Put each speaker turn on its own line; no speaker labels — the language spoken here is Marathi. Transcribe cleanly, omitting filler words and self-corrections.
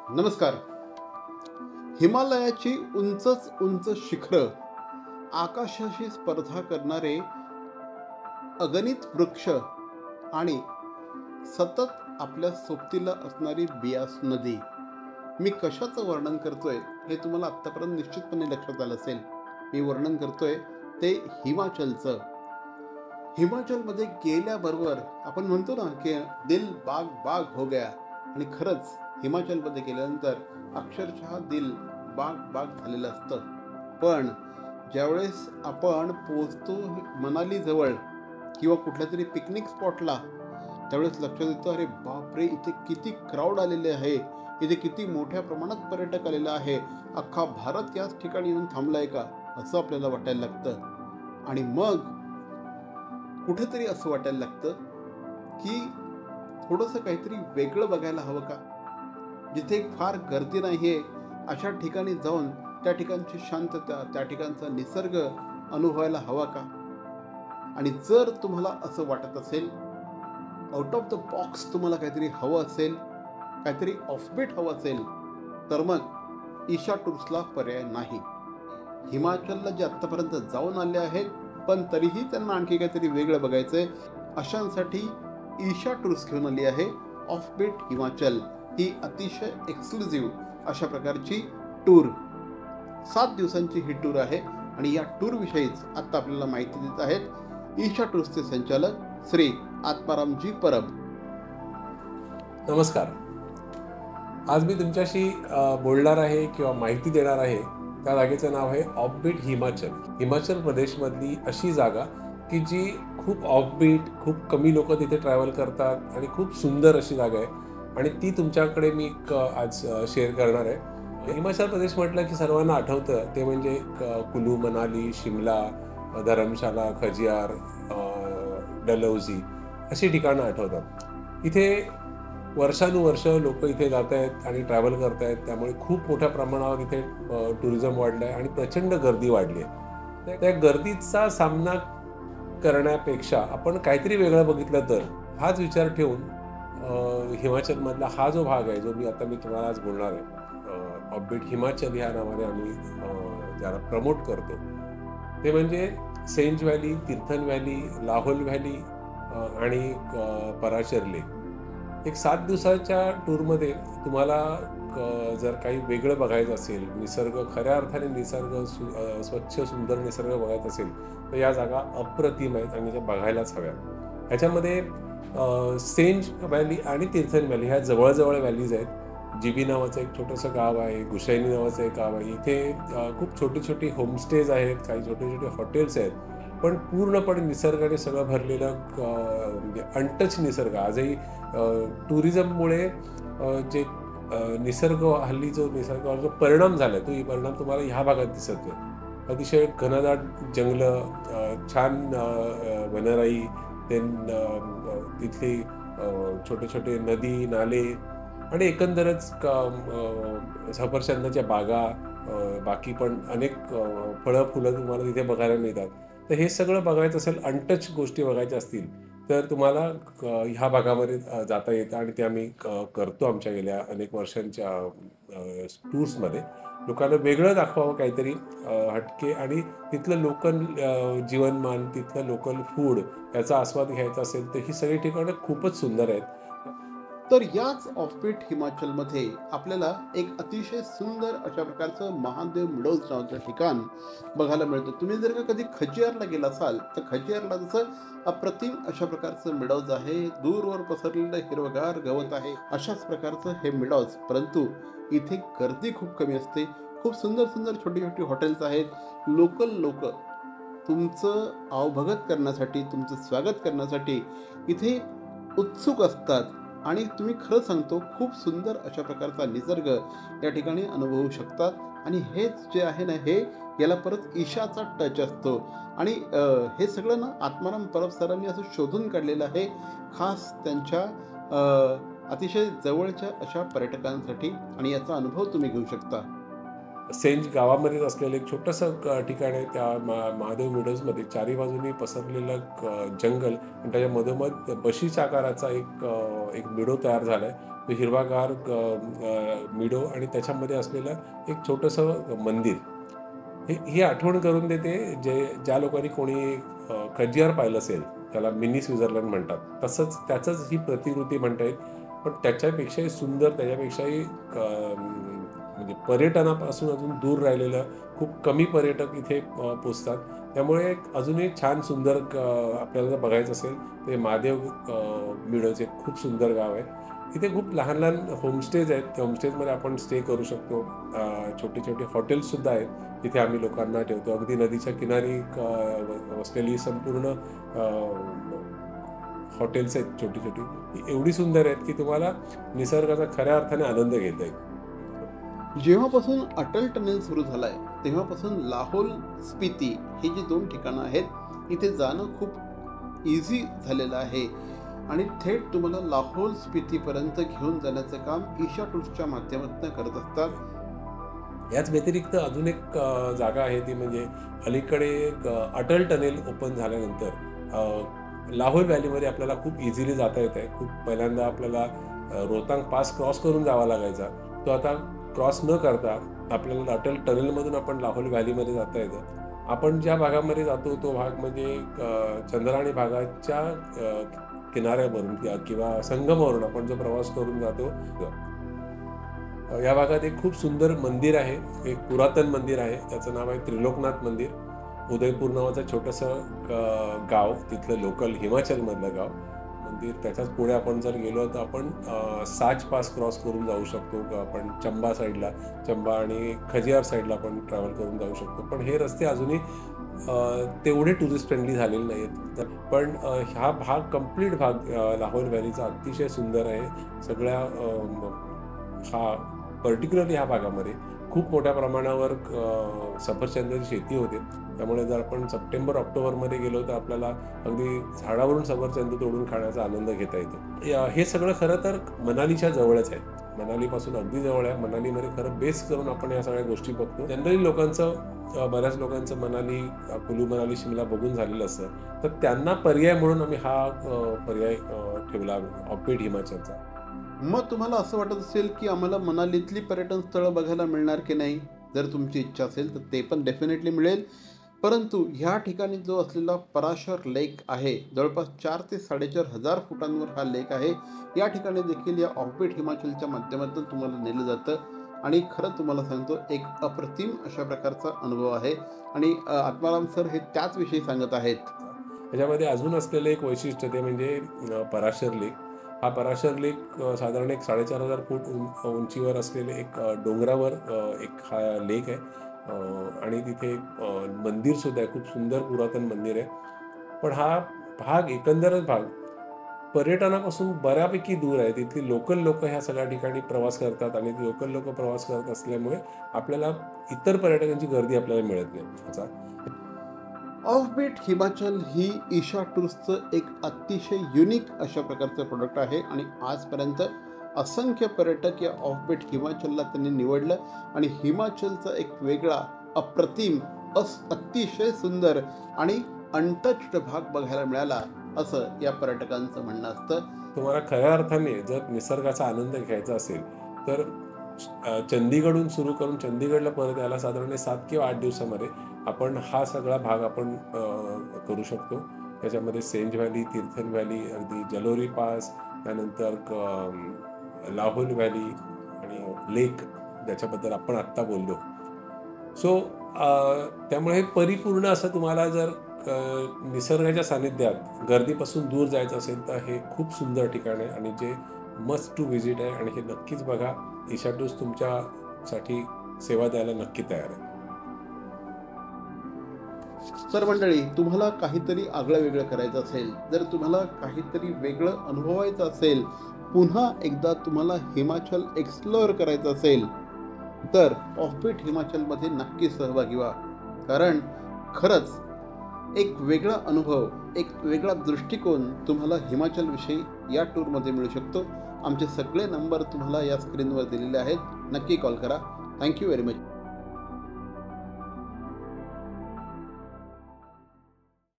नमस्कार. हिमालयाची उंचच उंच शिखरं, आकाशाशी स्पर्धा करणारे अगणित वृक्ष आणि सतत आपल्या सोबतीला असणारी बियास नदी. मी कशाचं वर्णन करतोय हे तुम्हाला आत्तापर्यंत निश्चितपणे लक्षात आलं असेल. मी वर्णन करतोय ते हिमाचलचं. हिमाचलमध्ये गेल्याबरोबर आपण म्हणतो ना की दिल बाग बाग हो गया, आणि खरंच हिमाचलमध्ये गेल्यानंतर अक्षरशः दिल बाग बाग झालेलं असतं. पण ज्यावेळेस आपण पोहोचतो मनाली जवळ किंवा कुठल्या तरी पिकनिक स्पॉटला, त्यावेळेस लक्षात येतं, अरे बापरे, इथे किती क्राऊड आलेले आहे, इथे किती मोठ्या प्रमाणात पर्यटक आलेला आहे, अख्खा भारत याच ठिकाणी येऊन थांबलाय का, असं आपल्याला वाटायला लागतं. आणि मग कुठेतरी असं वाटायला लागतं की थोडंसं काहीतरी वेगळं बघायला हवं का, जिथे फार गर्दी नाही आहे अशा ठिकाणी जाऊन त्या ठिकाणची शांतता, त्या ठिकाणचा निसर्ग अनुभवायला हवा का. आणि जर तुम्हाला असं वाटत असेल, आउट ऑफ द बॉक्स तुम्हाला काहीतरी हवं असेल, काहीतरी ऑफबीट हवं असेल, तर मग ईशा टूर्सला पर्याय नाही. हिमाचलला जे आत्तापर्यंत जाऊन आले आहेत पण तरीही त्यांना आणखी काहीतरी वेगळं बघायचं आहे, अशांसाठी ईशा टूर्स घेऊन आली आहे ऑफबीट हिमाचल. ही अतिशय एक्सक्लुझिव्ह अशा प्रकारची टूर, 7 दिवसांची ही टूर आहे. आणि या टूरविषयीच आत्ता आपल्याला माहिती देत आहेत ईशा टूर्सचे संचालक श्री आत्मारामजी परब.
नमस्कार. आज मी तुमच्याशी बोलणार आहे किंवा माहिती देणार आहे. त्या जागेचं नाव आहे ऑफबीट हिमाचल. हिमाचल प्रदेशमधली अशी जागा की जी खूप ऑफबीट, खूप कमी लोक तिथे ट्रॅव्हल करतात आणि खूप सुंदर अशी जागा आहे, आणि ती तुमच्याकडे मी आज शेअर करणार आहे. हिमाचल प्रदेश म्हटलं की सर्वांना आठवतं ते म्हणजे कुलू, मनाली, शिमला, धर्मशाला, खजियार, डलहौसी अशी ठिकाणं आठवतात. इथे वर्षानुवर्ष लोक इथे जात आहेत आणि ट्रॅव्हल करत आहेत, त्यामुळे खूप मोठ्या प्रमाणावर इथे टुरिझम वाढलं आहे आणि प्रचंड गर्दी वाढली आहे. त्या गर्दीचा सामना करण्यापेक्षा आपण काहीतरी वेगळं बघितलं तर, हाच विचार ठेवून हिमाचलमधला हा जो भाग आहे, जो मी तुम्हाला आज बोलणार आहे, ऑफबीट हिमाचल ह्या नावाने आम्ही ज्याला प्रमोट करतो, ते म्हणजे Sainz valley, Tirthan valley, Lahaul valley आणि पराशर लेक. एक 7 दिवसाच्या टूरमध्ये तुम्हाला जर काही वेगळं बघायचं असेल, निसर्ग, खऱ्या अर्थाने निसर्ग, स्वच्छ सुंदर निसर्ग बघायचा असेल, तर या जागा अप्रतिम आहेत आणि त्या बघायलाच हव्यात. ह्याच्यामध्ये सेंज व्हॅली आणि तीर्थन व्हॅली ह्या जवळजवळ व्हॅलीज आहेत. जीबी नावाचं एक छोटंसं गाव आहे, गुशैनी नावाचं एक गाव आहे. इथे खूप छोटी छोटी होमस्टेज आहेत, काही छोटे छोटे हॉटेल्स आहेत, पण पूर्णपणे निसर्गाने सगळं भरलेलं म्हणजे अनटच निसर्ग. आजही टुरिझममुळे जे निसर्ग, हल्ली जो निसर्गावर जो परिणाम झाला तो परिणाम तुम्हाला ह्या भागात दिसत नाही. अतिशय घनदाट जंगलं, छान वनराई, तिथली छोटे छोटे नदी नाले आणि एकंदरच सफरचंदाच्या बागा, बाकी पण अनेक फळं फुलं तुम्हाला तिथे बघायला मिळतात. तर हे सगळं बघायचं असेल, अनटच गोष्टी बघायच्या असतील, तर तुम्हाला ह्या भागामध्ये जाता येतं आणि ते आम्ही करतो आमच्या गेल्या अनेक वर्षांच्या टूर्समध्ये. लोकांना वेगळं दाखवावं काहीतरी हटके, आणि तिथलं लोकल जीवनमान, तिथलं लोकल फूड याचा आस्वाद घ्यायचा असेल तर ही सगळी ठिकाणं खूपच सुंदर आहेत.
तर याच ऑफबीट हिमाचलमध्ये आपल्याला एक अतिशय सुंदर अशा प्रकारचं महादेव मिडोज नावाचं ठिकाण बघायला मिळतं. तुम्ही जर का कधी खजियारला गेला असाल तर खजियारला जसं अप्रतिम अशा प्रकारचं मिडोज आहे, दूरवर पसरलेलं हिरवगार गवत आहे, अशाच प्रकारचं हे मिडोज. परंतु इथे गर्दी खूप कमी असते. खूप सुंदर सुंदर छोटी छोटी हॉटेल्स आहेत. लोकल लोक तुमचं आवभगत करण्यासाठी, तुमचं स्वागत करण्यासाठी इथे उत्सुक असतात. आणि तुम्ही खरं सांगतो, खूप सुंदर अशा प्रकारचा निसर्ग या ठिकाणी अनुभवू शकतात. आणि हेच जे आहे ना, हे याला परत ईशाचा टच असतो. आणि हे सगळं ना आत्माराम परब सरांनी असं शोधून काढलेलं आहे, खास त्यांच्या अतिशय जवळच्या अशा पर्यटकांसाठी, आणि याचा अनुभव तुम्ही घेऊ शकता.
सेंज गावामध्येच असलेलं एक छोटंसं ठिकाण आहे. त्या महादेव मिडोजमध्ये चारी बाजूनी पसरलेलं जंगल आणि त्याच्या मधोमध बशीच्या आकाराचा एक मिडो तयार झाला आहे. हिरवागार मिडो आणि त्याच्यामध्ये असलेलं एक छोटंसं मंदिर ही आठवण करून देते. ज्या लोकांनी कोणी खजियार पाहिलं असेल, त्याला मिनी स्वित्झर्लंड म्हणतात, तसंच त्याचंच ही प्रतिकृती म्हणता येईल. पण त्याच्यापेक्षाही सुंदर, त्याच्यापेक्षाही म्हणजे पर्यटनापासून अजून दूर राहिलेलं खूप कमी पर्यटक इथे पोचतात. त्यामुळे अजूनही छान सुंदर आपल्याला जर बघायचं असेल तर महादेव मिडोचे खूप सुंदर गाव आहे. इथे खूप लहान लहान होमस्टेज आहेत. त्या होमस्टेजमध्ये आपण स्टे करू शकतो. छोटे छोटे हॉटेल्ससुद्धा आहेत, तिथे आम्ही लोकांना ठेवतो. अगदी नदीच्या किनारी वसलेली संपूर्ण हॉटेल्स आहेत छोटी छोटी, एवढी सुंदर आहेत की तुम्हाला निसर्गाचा खऱ्या अर्थाने आनंद घेता येईल.
जेव्हापासून अटल टनेल सुरू झालाय तेव्हापासून लाहोल स्पिती ही जी 2 ठिकाणं आहेत, इथे जाणं खूप इझी झालेलं आहे आणि थेट तुम्हाला लाहोल स्पितीपर्यंत घेऊन जाण्याचं काम ईशा टूर्सच्या माध्यमातून करत असतात.
याच व्यतिरिक्त अजून एक जागा आहे, ती म्हणजे अलीकडे अटल टनेल ओपन झाल्यानंतर लाहोल व्हॅलीमध्ये आपल्याला खूप इझिली जाता येत आहे. खूप पहिल्यांदा आपल्याला रोहतांग पास क्रॉस करून जावा लागायचा, तो आता क्रॉस न करता आपल्याला अटल टनेलमधून आपण लाहोल व्हॅलीमध्ये जाता येतं. आपण ज्या भागामध्ये जातो तो भाग म्हणजे चंद्राणी भागाच्या किनाऱ्यावरून किंवा संगमावरून आपण जो प्रवास करून जातो, या भागात एक खूप सुंदर मंदिर आहे, एक पुरातन मंदिर आहे. त्याचं नाव आहे त्रिलोकनाथ मंदिर. उदयपूर नावाचं छोटंसं गाव, तिथलं लोकल हिमाचलमधलं गाव मंदिर. त्याच्याच पुढे आपण जर गेलो तर आपण साच पास क्रॉस करून जाऊ शकतो. आपण चंबा साईडला, चंबा आणि खजियार साईडला आपण ट्रॅव्हल करून जाऊ शकतो. पण हे रस्ते अजूनही तेवढे टुरिस्ट फ्रेंडली झालेले नाहीत. पण हा भाग, कम्प्लीट भाग लाहोल व्हॅलीचा अतिशय सुंदर आहे. सगळ्या पर्टिक्युलरली ह्या भागामध्ये खूप मोठ्या प्रमाणावर सफरचंदाची शेती होते. त्यामुळे जर आपण सप्टेंबर ऑक्टोबरमध्ये गेलो तर आपल्याला अगदी झाडावरून सफरचंद तोडून खाण्याचा आनंद घेता येतो. हे सगळं खरं तर मनालीच्या जवळच आहे, मनालीपासून अगदी जवळ आहे. मनालीमध्ये खरं बेस करून आपण या सगळ्या गोष्टी बघतो. जनरली बऱ्याच लोकांचं मनाली, कुलू मनाली, शिमला बघून झालेलं असतं, तर त्यांना पर्याय म्हणून आम्ही हा पर्याय ठेवला, ऑफबीट हिमाचलचा.
मग तुम्हाला असं वाटत असेल की आम्हाला मनालीतली पर्यटन स्थळं बघायला मिळणार की नाही? जर तुमची इच्छा असेल तर ते पण डेफिनेटली मिळेल. परंतु ह्या ठिकाणी जो असलेला पराशर लेक आहे, जवळपास 4 ते 4.5 हजार फुटांवर हा लेक आहे. या ठिकाणी देखील या ऑफबीट हिमाचलच्या माध्यमातून तुम्हाला नेलं जातं आणि खरं तुम्हाला सांगतो, एक अप्रतिम अशा प्रकारचा अनुभव आहे. आणि आत्माराम सर हे त्याचविषयी सांगत आहेत.
त्याच्यामध्ये अजून असलेलं एक वैशिष्ट्य ते म्हणजे पराशर लेक. हा पराशर लेक साधारण एक 4,500 फूट उंचीवर असलेले एक डोंगरावर एक हा लेक आहे. आणि तिथे मंदिरसुद्धा आहे, खूप सुंदर पुरातन मंदिर आहे. पण हा भाग, एकंदरच भाग पर्यटनापासून बऱ्यापैकी दूर आहे. तिथली लोकल लोक ह्या सगळ्या ठिकाणी प्रवास करतात आणि लोकल लोक प्रवास करत असल्यामुळे आपल्याला इतर पर्यटकांची गर्दी आपल्याला मिळत नाही.
ऑफबीट हिमाचल ही ईशा टूर्सचं एक अतिशय युनिक अशा प्रकारचं प्रोडक्ट आहे आणि आजपर्यंत असंख्य पर्यटक या ऑफबीट हिमाचलला त्यांनी निवडलं आणि हिमाचलचा एक वेगळा, अप्रतिम, अतिशय सुंदर आणि अनटच्ड भाग बघायला मिळाला, असं या पर्यटकांचं म्हणणं असतं.
तुम्हाला खऱ्या अर्थाने जर निसर्गाचा आनंद घ्यायचा असेल तर चंदीगडहून सुरू करून चंदीगडला परत यायला साधारण 7 किंवा 8 दिवसामध्ये आपण हा सगळा भाग आपण करू शकतो. त्याच्यामध्ये सेंज व्हॅली, तीर्थन व्हॅली, अगदी जलोरी पास, त्यानंतर लाहोल व्हॅली आणि लेक, ज्याच्याबद्दल आपण आत्ता बोललो. सो त्यामुळे परिपूर्ण असं तुम्हाला जर निसर्गाच्या सानिध्यात गर्दीपासून दूर जायचं असेल तर हे खूप सुंदर ठिकाण आहे आणि जे मस्ट टू व्हिजिट आहे आणि हे नक्कीच बघा. ईशा टूर्स तुमच्यासाठी सेवा द्यायला नक्की तयार आहे.
तर मंडळी, तुम्हाला काहीतरी आगळं वेगळं करायचं असेल, जर तुम्हाला काहीतरी वेगळं अनुभवायचं असेल, पुन्हा एकदा तुम्हाला हिमाचल एक्सप्लोअर करायचं असेल तर ऑफबीट हिमाचलमध्ये नक्की सहभागी व्हा. कारण खरंच एक वेगळा अनुभव, एक वेगळा दृष्टिकोन तुम्हाला हिमाचलविषयी या टूरमध्ये मिळू शकतो. आमचे सगळे नंबर तुम्हाला या स्क्रीनवर दिलेले आहेत. नक्की कॉल करा. Thank you very much.